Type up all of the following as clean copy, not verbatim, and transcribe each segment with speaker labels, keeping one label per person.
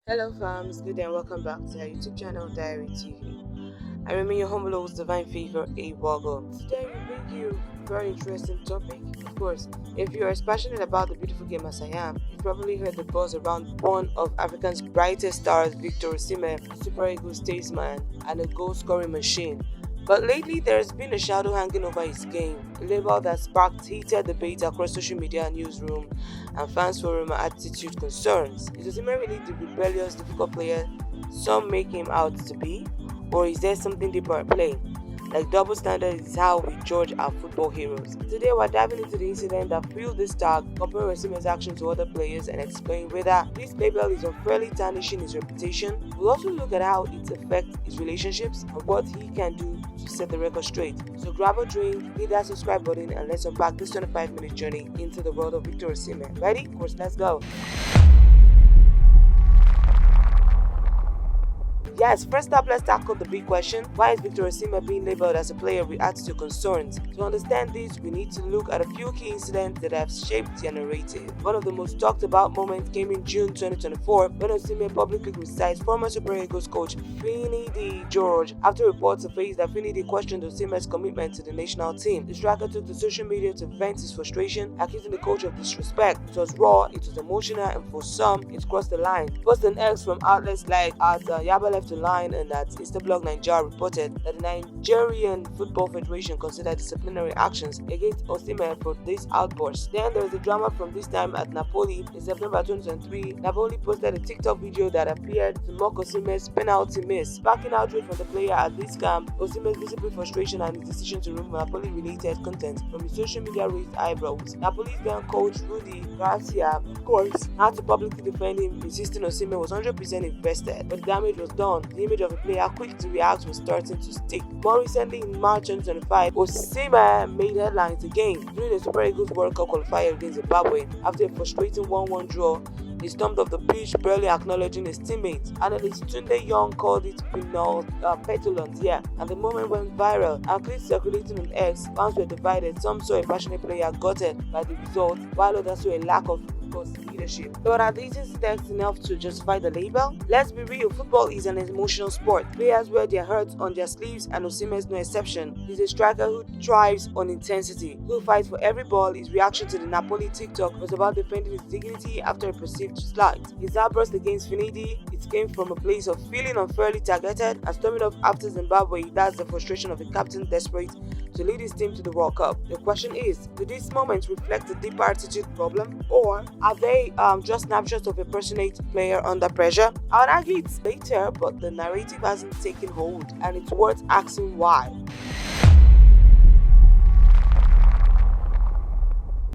Speaker 1: Hello fams, good day and welcome back to our YouTube channel Diary TV. I remain your humble host, Divine Favor A. Woggle. Today we bring you a very interesting topic. Of course, if you are as passionate about the beautiful game as I am, you've probably heard the buzz around one of Africa's brightest stars, Victor Osimhen, a Super Eagles statesman and a goal-scoring machine. But lately, there has been a shadow hanging over his game, a label that sparked heated debate across social media and newsroom and fans forum attitude concerns. Is Osimhen really the rebellious, difficult player some make him out to be? Or is there something deeper at play? Like double standard is how we judge our football heroes. Today we're diving into the incident that fueled this tag, compare Osimhen's action to other players and explain whether this label is unfairly tarnishing his reputation. We'll also look at how it affects his relationships and what he can do to set the record straight. So grab a drink, hit that subscribe button and let's unpack this 25-minute journey into the world of Victor Osimhen. Ready? Of course, let's go. Yes, first up, let's tackle the big question. Why is Victor Osimhen being labeled as a player with attitude concerns? To understand this, we need to look at a few key incidents that have shaped their narrative. One of the most talked about moments came in June 2024 when Osimhen publicly criticized former Super Eagles coach Finidi George after reports surfaced that Finidi questioned Osimhen's commitment to the national team. The striker took to social media to vent his frustration, accusing the coach of disrespect. It was raw, it was emotional, and for some, it crossed the line. Post an X from outlets like at Yaba Left Line and that Instablog Nigeria reported that the Nigerian Football Federation considered disciplinary actions against Osimhen for this outburst. Then there was a drama from this time at Napoli in September 2023. Napoli posted a TikTok video that appeared to mock Osimhen's penalty miss, sparking outrage from the player at this camp. Osimhen's visible frustration and his decision to remove Napoli-related content from his social media raised eyebrows. Napoli's then coach Rudy Garcia, of course, had to publicly defend him, insisting Osimhen was 100% invested, but the damage was done. The image of a player quick to react was starting to stick. More recently, in March 2025, Osimhen made headlines again during the Super Eagles World Cup qualifier against Zimbabwe. After a frustrating 1-1 draw, he stormed off the pitch, barely acknowledging his teammates. Analyst Tunde Young called it petulant, and the moment went viral. And clips circulating on X, fans were divided. Some saw a passionate player gutted by the result, while others saw a lack of leadership. But are these incidents enough to justify the label? Let's be real, football is an emotional sport. Players wear their hurts on their sleeves and Osimhen is no exception. He's a striker who thrives on intensity, who fights for every ball. His reaction to the Napoli TikTok was about defending his dignity after a perceived slight. His outburst against Finidi, it came from a place of feeling unfairly targeted and storming off after Zimbabwe. That's the frustration of a captain desperate to lead his team to the World Cup. The question is, do these moments reflect a deeper attitude problem, or are they just snapshots of a passionate player under pressure? I would argue it's later, but the narrative hasn't taken hold, and it's worth asking why.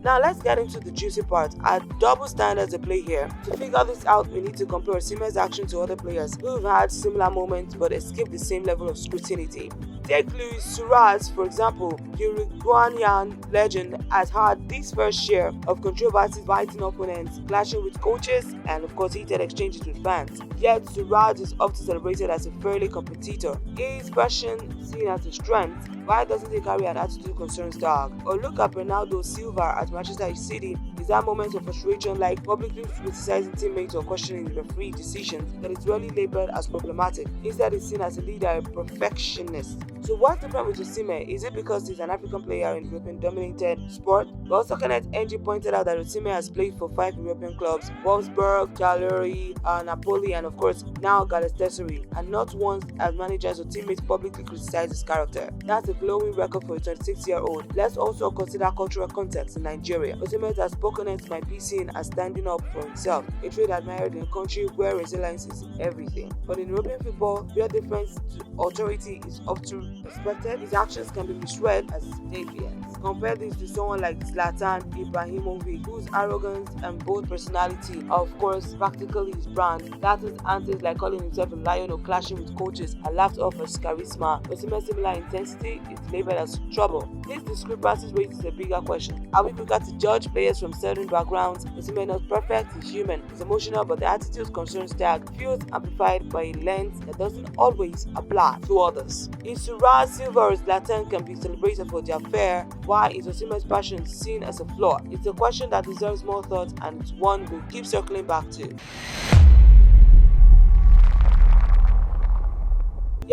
Speaker 1: Now let's get into the juicy part. Our double standards at play here. To figure this out, we need to compare Osimhen's action to other players who have had similar moments but escaped the same level of scrutiny. Take Luis Suarez, for example. Uruguayan legend has had this first share of controversies, fighting opponents, clashing with coaches, and of course heated exchanges with fans. Yet Suarez is often celebrated as a fairly competitor. Is passion seen as a strength? Why doesn't he carry an attitude concerns tag? Or look at Bernardo Silva at Manchester City. Is that moment of frustration, like publicly criticizing teammates or questioning referee decisions, that is rarely labeled as problematic? Instead, it's seen as a leader, a perfectionist. So what's the problem with Osimhen? Is it because he's an African player in European-dominated sport? But also Kenneth NG pointed out that Osimhen has played for 5 European clubs: Wolfsburg, Cagliari, Napoli, and of course now Galatasaray, and not once as managers or teammates publicly criticized his character. That's a glowing record for a 26-year-old. Let's also consider cultural context in Nigeria. Osimhen has spoken as might be seen as standing up for himself, a trait admired in a country where resilience is everything. But in European football, where difference to authority is often respected, his actions can be misread as defiance. Compare this to someone like Zlatan Ibrahimovic, whose arrogance and bold personality are of course practically his brand. Zlatan's antics like calling himself a lion or clashing with coaches are laughed off as charisma. Osimhen's similar intensity is labeled as trouble. These discrepancies raises a bigger question. Are we quicker to judge players from certain backgrounds? Osimhen not perfect, he's human, he's emotional, but the attitude concerns tag feels amplified by a lens that doesn't always apply to others. If Suarez, Silva, or Zlatan can be celebrated for their fare, why is Osimhen's passion seen as a flaw? It's a question that deserves more thought, and it's one we'll keep circling back to.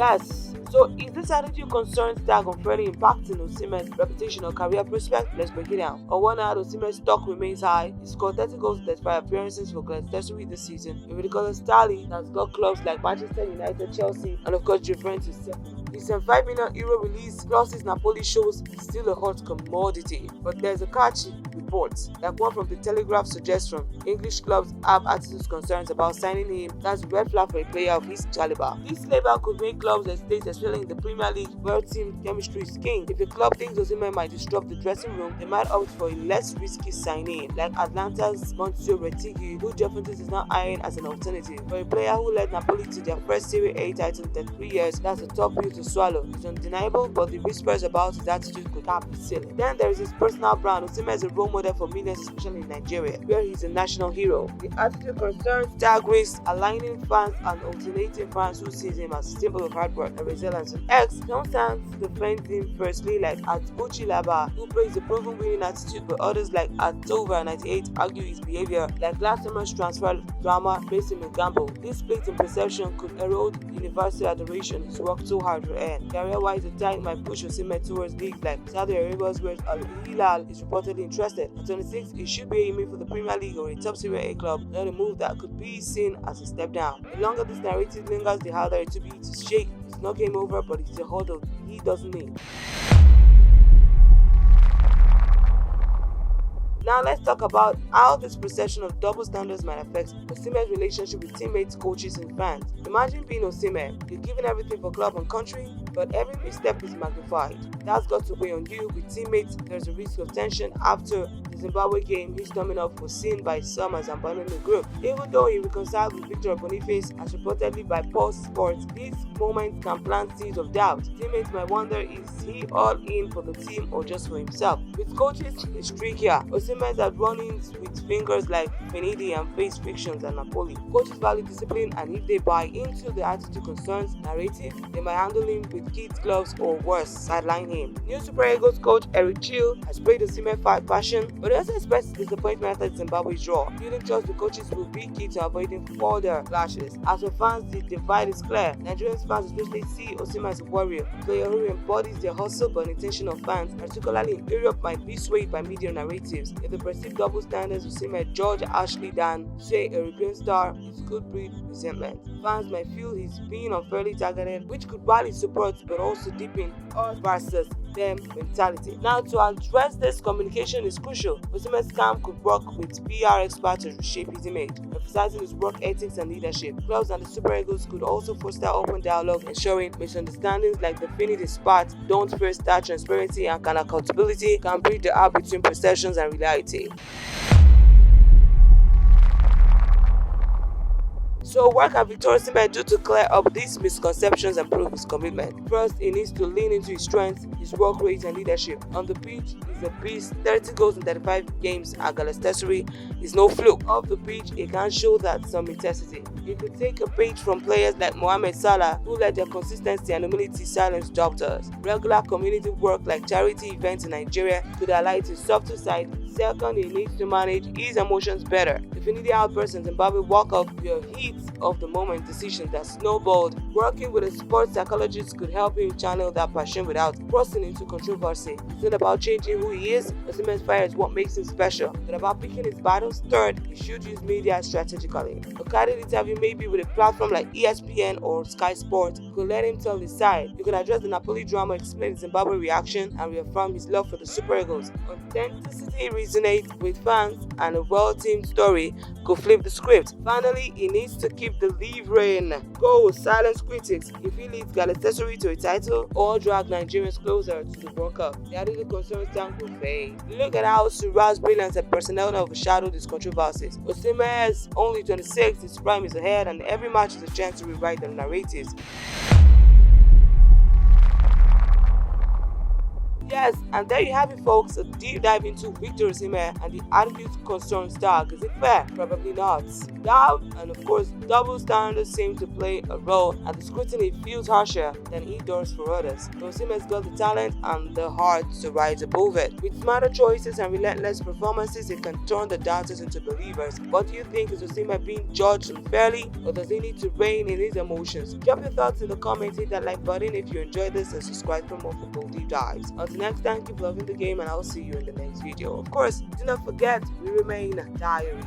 Speaker 1: Yes. So is this attitude concerned tag unfairly impacting Osimhen's reputation or career prospects? Let's break it down. On one hand, Osimhen's stock remains high. He scored 30 goals in 35 appearances for Galatasaray this season. A ridiculous tally that's got clubs like Manchester United, Chelsea, and of course Juventus. His €5 million release clauses Napoli shows he's still a hot commodity. But there's a catch reports, like one from the Telegraph suggests from English clubs have attitude concerns about signing him. That's a red flag for a player of his caliber. This label could make clubs hesitate, especially in the Premier League, where team chemistry is king. If a club thinks Osimhen might disrupt the dressing room, they might opt for a less risky signing, like Atlanta's Mauricio Retigi, who Juventus is now eyeing as an alternative. For a player who led Napoli to their first Serie A title in 33 years, that's a tough pill to swallow. It's undeniable, but the whispers about his attitude could cap the ceiling. Then there is his personal brand. Osimhen is a role model for millions, especially in Nigeria, where he's a national hero. The attitude concerns tag risks, aligning fans and alternating fans who sees him as a symbol of hard work and resilience. On X, some fans defend him firstly, like at Gucci Laba, who plays a proven winning attitude, but others like at Tova98 argue his behavior, like last summer's transfer drama based him in gamble. This split in perception could erode universal adoration he's worked so hard to earn. Career-wise, the tide might push Osimhen towards leagues like Saudi Arabia's, where Al Hilal is reportedly interested. At 26, he should be aiming for the Premier League or a top Serie A club, not a move that could be seen as a step down. The longer this narrative lingers, the harder it will be to shake. It's not game over, but it's a hurdle he doesn't need. Now let's talk about how this perception of double standards might affect Osimhen's relationship with teammates, coaches, and fans. Imagine being Osimhen. You're giving everything for club and country, but every misstep is magnified. That's got to weigh on you. With teammates, there's a risk of tension. After the Zimbabwe game, his coming up was seen by some as abandoning the group. Even though he reconciled with Victor Boniface, as reportedly by Pulse Sports, these moments can plant seeds of doubt. Teammates might wonder, is he all in for the team or just for himself? With coaches, it's trickier. Osimhen had run-ins with fingers like Finidi and faced frictions at Napoli. Coaches value discipline, and if they buy into the attitude concerns narrative, they might handle him with kid gloves or worse, sideline him. New Super Eagles coach Eric Chill has praised Osimhen for passion, but he also expressed disappointment after the Zimbabwe draw. Building trust with coaches will be key to avoiding further clashes. As for fans, the divide is clear. Nigerian fans especially see Osimhen as a warrior, a player who embodies their hustle, but intention of fans, particularly in Europe, might be swayed by media narratives. If the perceived double standards Osimhen judge Ashley than, say, a European star, it could breed resentment. Fans might feel he's being unfairly targeted, which could rally support but also deepen us versus them mentality. Now, to address this, communication is crucial. Osimhen's camp could work with PR experts to reshape his image, emphasizing his work ethics and leadership. Clubs and the Super Eagles could also foster open dialogue, ensuring misunderstandings like the Finidi spat don't first start transparency and accountability can bridge the gap between perceptions and reality. So what can Victor Osimhen do to clear up these misconceptions and prove his commitment? First, he needs to lean into his strengths, his work rate and leadership. On the pitch, he's a beast. 30 goals in 35 games at Galatasaray is no fluke. Off the pitch, he can show that some intensity. He could take a page from players like Mohamed Salah, who let their consistency and humility silence doubters. Regular community work like charity events in Nigeria could highlight his softer side. Second, he needs to manage his emotions better. The Finidi outburst in Zimbabwe walk up your heat of the moment decisions that snowballed. Working with a sports psychologist could help him channel that passion without crossing into controversy. It's not about changing who he is. Osimhen's fire is what makes him special, but about picking his battles. Third, he should use media strategically. A candid interview maybe with a platform like ESPN or Sky Sports could let him tell his side. He could address the Napoli drama, explain the Zimbabwe reaction, and reaffirm his love for the Super Eagles. Authenticity resonates with fans, and a well-teamed story could flip the script. Finally, he needs to keep delivering. Go silence critics. If he leads Galatasaray to a title or drag Nigerians closer to the World Cup, the attitude concerns down will fade. Look at how Sura's brilliance and personnel overshadowed these controversies. Osimhen is only 26, his prime is ahead, and every match is a chance to rewrite the narratives. Yes, and there you have it, folks. A deep dive into Victor Osimhen and the attitude concerns tag. Is it fair? Probably not. Doubt and of course double standards seem to play a role, and the scrutiny feels harsher than it does for others. Osimhen's got the talent and the heart to rise above it. With smarter choices and relentless performances, it can turn the doubters into believers. What do you think? Is Osimhen being judged unfairly, or does he need to rein in his emotions? Drop your thoughts in the comments, hit that like button if you enjoyed this, and subscribe for more football deep dives. Until next time, keep loving the game, and I'll see you in the next video. Of course, do not forget, we remain diary.